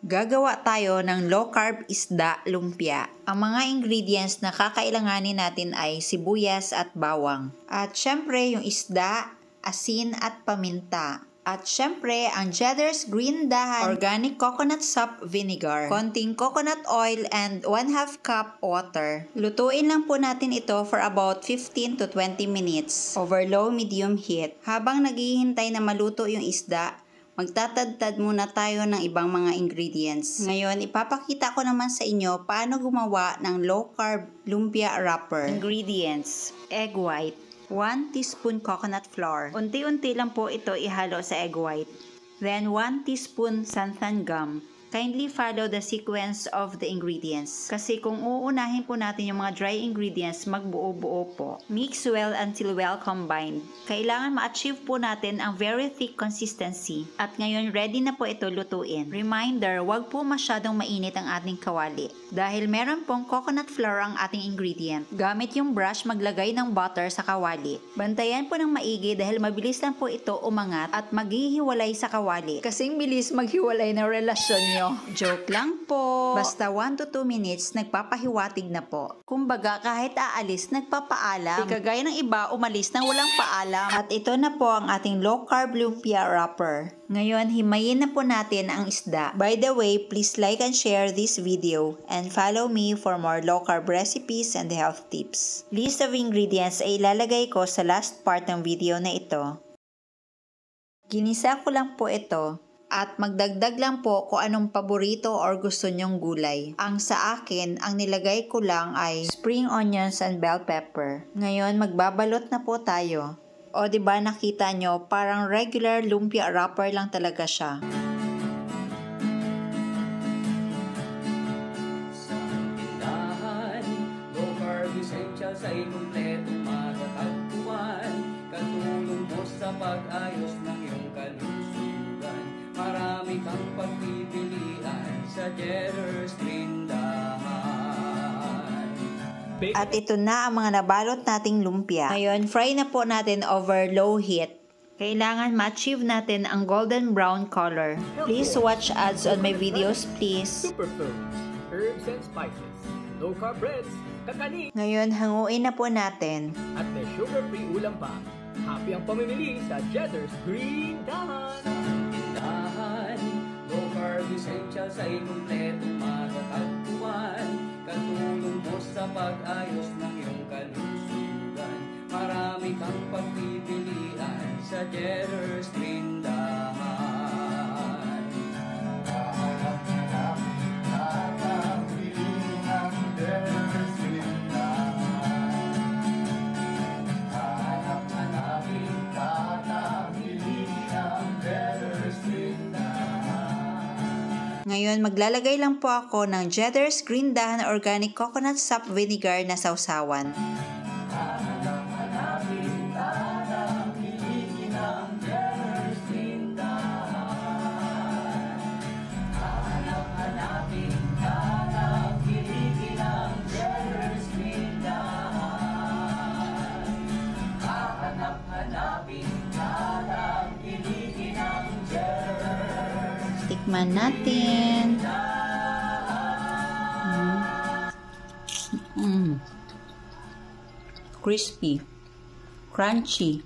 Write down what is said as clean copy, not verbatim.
Gagawa tayo ng low-carb isda lumpia. Ang mga ingredients na kakailanganin natin ay sibuyas at bawang. At syempre yung isda, asin at paminta. At syempre, ang Cheddar's green dahan, organic coconut sop vinegar, konting coconut oil, and 1/2 cup water. Lutuin lang po natin ito for about 15 to 20 minutes over low-medium heat. Habang naghihintay na maluto yung isda, magtatadtad muna tayo ng ibang mga ingredients. Ngayon, ipapakita ko naman sa inyo paano gumawa ng low-carb lumpia wrapper. Ingredients: egg white, 1 teaspoon coconut flour. Unti-unti lang po ito ihalo sa egg white. Then 1 teaspoon xanthan gum. Kindly follow the sequence of the ingredients. Kasi kung uunahin po natin yung mga dry ingredients, magbuo-buo po. Mix well until well combined. Kailangan ma-achieve po natin ang very thick consistency. At ngayon, ready na po ito lutuin. Reminder, wag po masyadong mainit ang ating kawali. Dahil meron pong coconut flour ang ating ingredient. Gamit yung brush, maglagay ng butter sa kawali. Bantayan po ng maigi dahil mabilis lang po ito umangat at maghihiwalay sa kawali. Kasing bilis maghiwalay ng relasyon nyo. Joke lang po. Basta 1 to 2 minutes, nagpapahiwatig na po. Kumbaga, kahit aalis, nagpapaalam. Di kagaya ng iba, umalis nang walang paalam. At ito na po ang ating low-carb lumpia wrapper. Ngayon, himayin na po natin ang isda. By the way, please like and share this video and follow me for more low-carb recipes and health tips. List of ingredients ay ilalagay ko sa last part ng video na ito. Ginisa ko lang po ito. At magdagdag lang po kung anong paborito or gusto nyong gulay. Ang sa akin, ang nilagay ko lang ay spring onions and bell pepper. Ngayon, magbabalot na po tayo. O diba nakita nyo, parang regular lumpia wrapper lang talaga siya. Sa tindahan, low-carb essentials ay kumpletong matatagpuan. Katulong mo sa pag-ayos ng iyong kalusugan. Marami kang pagpipilian sa Cheddar's green dahan. At ito na ang mga nabalot nating lumpia. Ngayon, fry na po natin over low heat. Kailangan ma-achieve natin ang golden brown color. Please watch ads on my videos, please. Superfoods, herbs and spices, low-carb breads, kakanin, Ngayon, hanguin na po natin. at may sugar-free ulam pa. Happy ang pamimili sa Cheddar's green dahan. Tindahan, low-carb essentials ay kumpletong matatagpuan. Katulong mo sa pag-ayos ng iyong kalusugan. Marami kang pagpipilian sa Cheddar's green dahan. Ngayon, maglalagay lang po ako ng Cheddar's green dahan organic coconut sop vinegar na sausawan. Tikman natin. Crispy, crunchy.